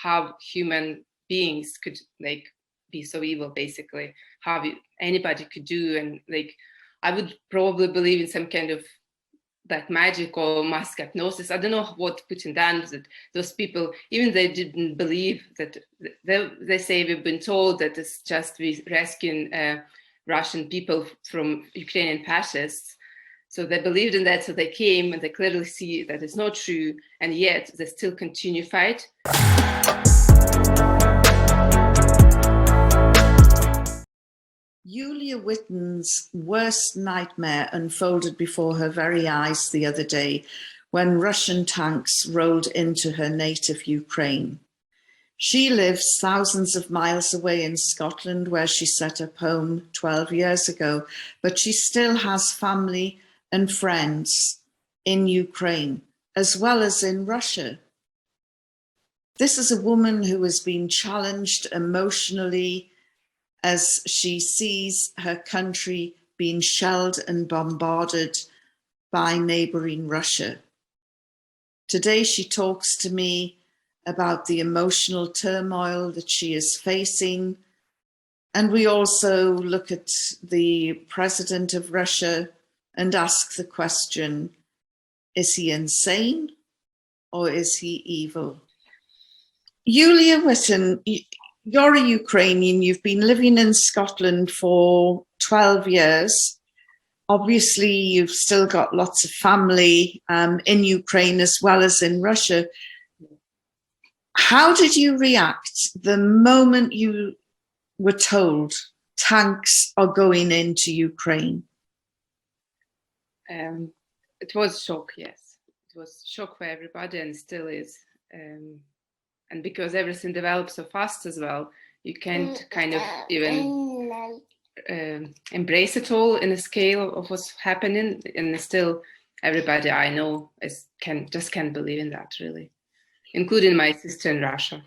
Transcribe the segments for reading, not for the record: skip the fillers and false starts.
how human beings could like be so evil, basically, how anybody could do. And like, I would probably believe in some kind of like magic or mass hypnosis. I don't know what Putin done, that those people, even they didn't believe that, they say we've been told that it's just we rescuing Russian people from Ukrainian fascists. So they believed in that, so they came, and they clearly see that it's not true, and yet they still continue fight. Yuliya Whitten's worst nightmare unfolded before her very eyes the other day when Russian tanks rolled into her native Ukraine. She lives thousands of miles away in Scotland, where she set up home 12 years ago, but she still has family and friends in Ukraine, as well as in Russia. This is a woman who has been challenged emotionally as she sees her country being shelled and bombarded by neighboring Russia. Today, she talks to me about the emotional turmoil that she is facing. And we also look at the president of Russia and ask the question, is he insane or is he evil? Yuliya Whitten, you're a Ukrainian, you've been living in Scotland for 12 years. Obviously, you've still got lots of family in Ukraine as well as in Russia. How did you react the moment you were told tanks are going into Ukraine? It was shock, yes. It was shock for everybody, and still is. And because everything develops so fast as well, you can't kind of even embrace it all in a scale of what's happening. And still, everybody I know just can't believe in that, really, including my sister in Russia.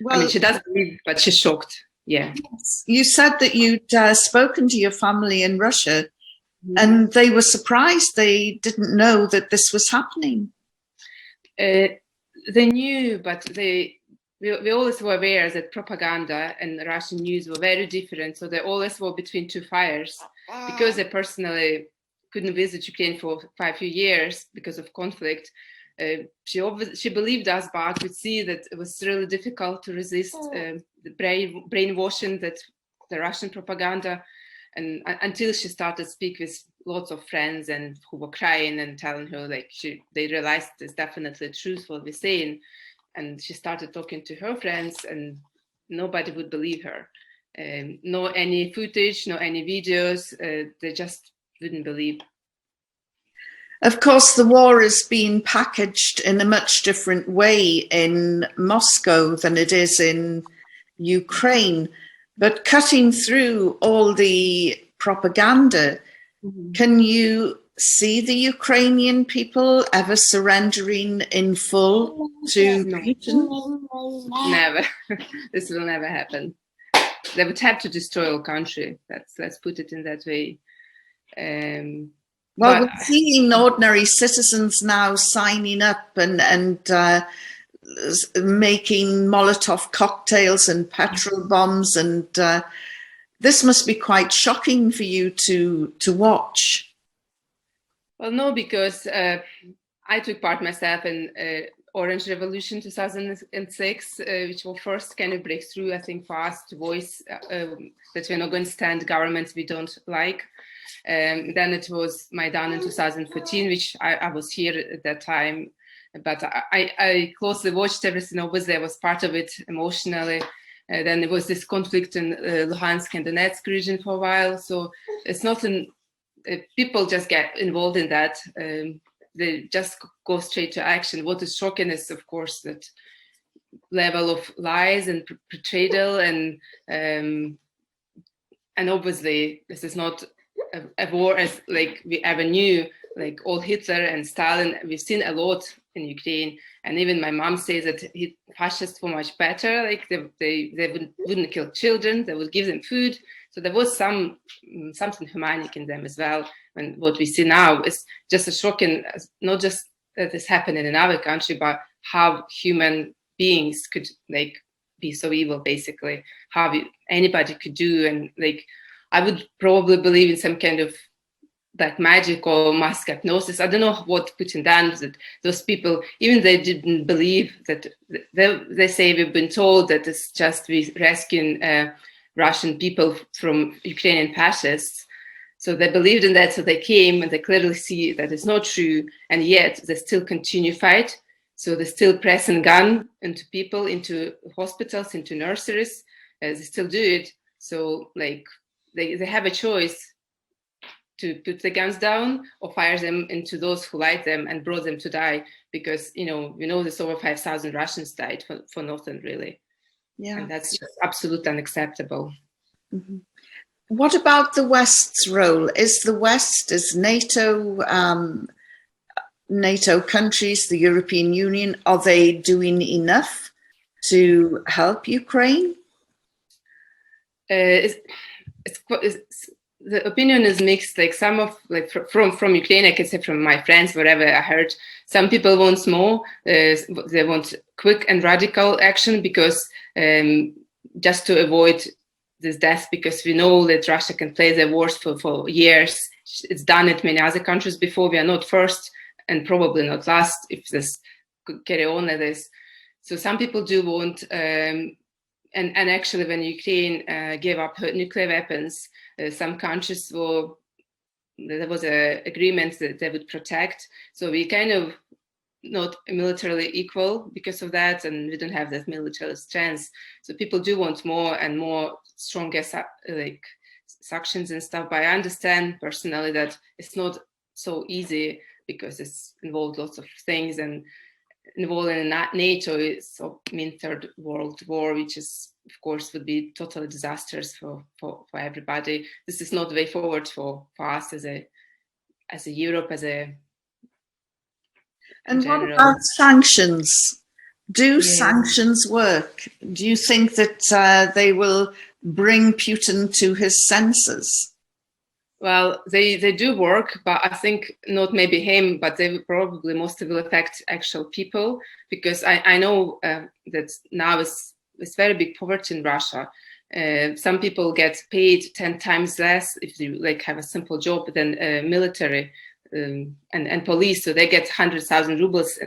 Well, I mean, she does believe, but she's shocked. Yeah. You said that you'd spoken to your family in Russia, and they were surprised. They didn't know that this was happening. They knew, but we always were aware that propaganda and Russian news were very different. So they always were between two fires, because they personally couldn't visit Ukraine for quite a few years because of conflict. She believed us, but could see that it was really difficult to resist the brainwashing that the Russian propaganda, and until she started to speak with lots of friends and who were crying and telling her like they realized it's definitely truth what we're saying, and she started talking to her friends, and nobody would believe her. No any footage, no any videos. They just wouldn't believe. Of course, the war is being packaged in a much different way in Moscow than it is in Ukraine. But cutting through all the propaganda, can you see the Ukrainian people ever surrendering in full to Putin? Never. This will never happen. They would have to destroy our country. Let's put it in that way. Well, we're seeing ordinary citizens now signing up and making Molotov cocktails and petrol bombs, and this must be quite shocking for you to watch. Well, no, because I took part myself in Orange Revolution 2006, which was first kind of breakthrough, I think, for us to voice that we're not going to stand governments we don't like. Then it was Maidan in 2014, which I was here at that time, but I closely watched everything. Obviously, I was part of it emotionally. Then there was this conflict in Luhansk and Donetsk region for a while. So it's not people just get involved in that. They just go straight to action. What is shocking is, of course, that level of lies and betrayal, and obviously this is not a war as like we ever knew, like all Hitler and Stalin. We've seen a lot in Ukraine, and even my mom says that fascists were much better. Like they wouldn't kill children, they would give them food. So there was something humanic in them as well. And what we see now is just a shocking, not just that this happened in another country, but how human beings could like be so evil, basically, how anybody could do. And like, I would probably believe in some kind of like magic or mass hypnosis. I don't know what Putin done, that those people, even they didn't believe that, they say we've been told that it's just we rescuing Russian people from Ukrainian fascists. So they believed in that, so they came, and they clearly see that it's not true, and yet they still continue fight. So they still press and gun into people, into hospitals, into nurseries. They still do it. So like they have a choice to put the guns down or fire them into those who light them and brought them to die, because we know there's over 5,000 Russians died for nothing, really. Yeah. And that's just absolutely unacceptable. Mm-hmm. What about the West's role? Is NATO, NATO countries, the European Union, are they doing enough to help Ukraine? The opinion is mixed. Like some of, like from Ukraine, I can say from my friends, whatever I heard, some people want more. They want quick and radical action, because just to avoid this death, because we know that Russia can play the wars for years. It's done it many other countries before. We are not first and probably not last if this could carry on like this. So some people do want, and actually when Ukraine gave up her nuclear weapons, some countries there was an agreement that they would protect. So we kind of not militarily equal because of that, and we don't have that military strength. So people do want more and more stronger like sanctions and stuff. But I understand personally that it's not so easy, because it's involved lots of things, and involved in NATO is, Third World War, which is, of course, would be totally disastrous for everybody. This is not the way forward for us as a Europe, as a. And what about sanctions? Do sanctions work? Do you think that they will bring Putin to his senses? Well, they do work, but I think not maybe him, but they probably mostly will affect actual people, because I know that now it's very big poverty in Russia. Some people get paid 10 times less if you like have a simple job than military and police. So they get 100,000 rubles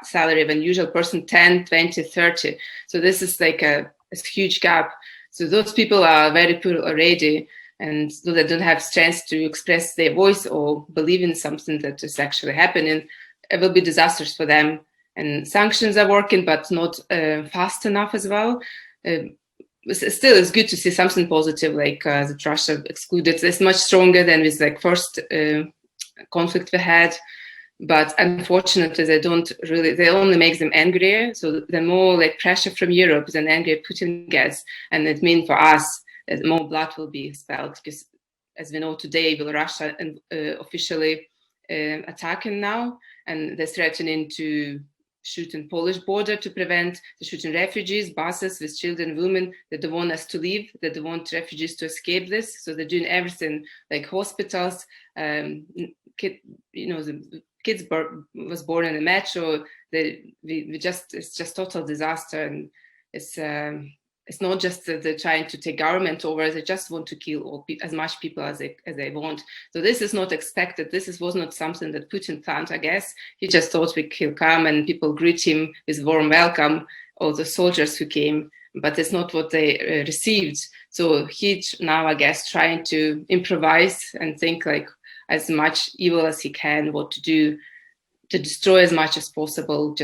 salary, when usual person 10, 20, 30. So this is like a huge gap. So those people are very poor already, and so they don't have strength to express their voice or believe in something that is actually happening. It will be disastrous for them. And sanctions are working, but not fast enough as well. Still, it's good to see something positive, like that Russia excluded. It's much stronger than with like first conflict we had. But unfortunately, they only make them angrier. So the more like pressure from Europe, the angrier Putin gets. And it means for us that more blood will be spilled, because as we know today, Russia officially attacking now, and they're threatening to shoot in Polish border to prevent the shooting refugees, buses with children, women. They don't want us to leave. They don't want refugees to escape this. So they're doing everything, like hospitals, the kids was born in a metro. It's just total disaster, and it's not just that they're trying to take government over. They just want to kill as much people as they want. So this is not expected. Was not something that Putin planned, I guess. He just thought he'll come and people greet him with warm welcome, all the soldiers who came, but it's not what they received. So he's now, I guess, trying to improvise and think like as much evil as he can, what to do to destroy as much as possible.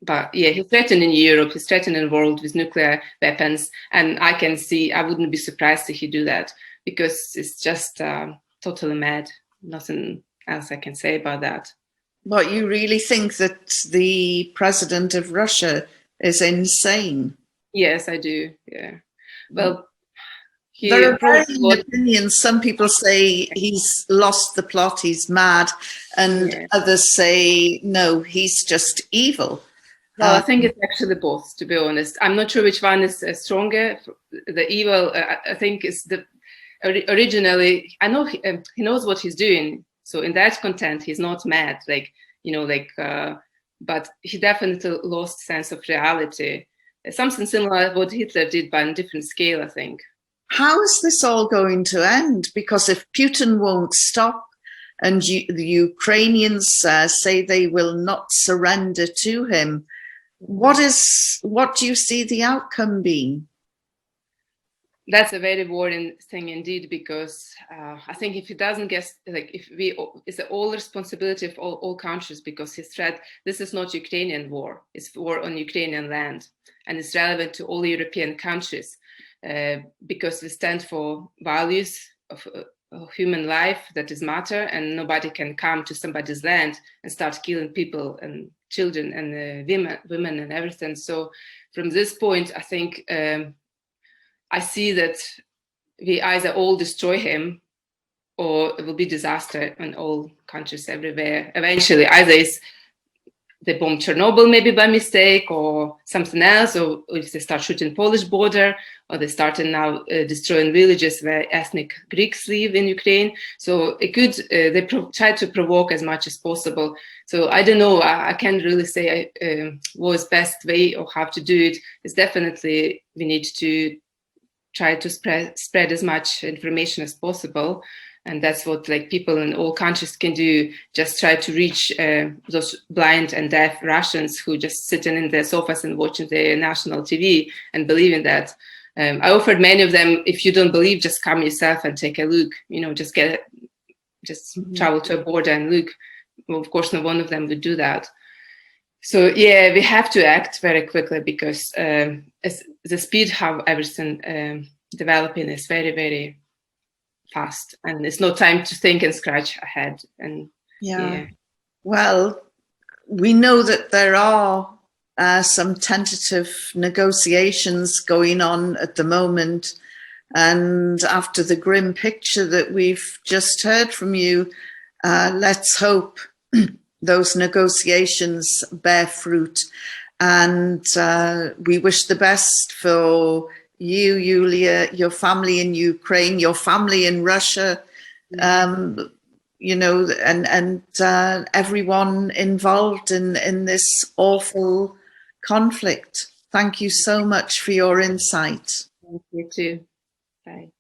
But yeah, he's threatening Europe, he's threatening the world with nuclear weapons. And I wouldn't be surprised if he do that, because it's just totally mad. Nothing else I can say about that. But you really think that the president of Russia is insane? Yes, I do. Yeah. Well, there are varying opinions. Some people say he's lost the plot, he's mad, and others say no, he's just evil. Well, I think it's actually both, to be honest. I'm not sure which one is stronger. The evil, I think, is originally, I know he knows what he's doing. So in that content, he's not mad. Like, but he definitely lost sense of reality. Something similar to what Hitler did, but on a different scale, I think. How is this all going to end? Because if Putin won't stop and the Ukrainians say they will not surrender to him, what do you see the outcome being? That's a very worrying thing indeed, because I think if it doesn't get, like, it's all responsibility of all countries, because his threat, this is not Ukrainian war, it's war on Ukrainian land, and it's relevant to all European countries, because we stand for values of human life that is matter, and nobody can come to somebody's land and start killing people and children and women and everything. So from this point, I think I see that we either all destroy him, or it will be disaster in all countries everywhere. Eventually, either they bomb Chernobyl maybe by mistake, or something else, or if they start shooting Polish border, or they started now destroying villages where ethnic Greeks live in Ukraine. So it could, they try to provoke as much as possible. So I don't know, I can't really say what's best way or how to do it. It's definitely, we need to try to spread as much information as possible. And that's what, like, people in all countries can do. Just try to reach those blind and deaf Russians who just sitting in their sofas and watching the national TV and believe in that. I offered many of them, if you don't believe, just come yourself and take a look. You know, just travel to a border and look. Well, of course, no one of them would do that. So yeah, we have to act very quickly, because the speed how everything developing is very, very fast, and it's no time to think and scratch ahead. And yeah. Well, we know that there are some tentative negotiations going on at the moment, and after the grim picture that we've just heard from you, let's hope those negotiations bear fruit, and we wish the best for you, Yuliya, your family in Ukraine, your family in Russia, you know, and everyone involved in this awful conflict. Thank you so much for your insight. Thank you too. Bye.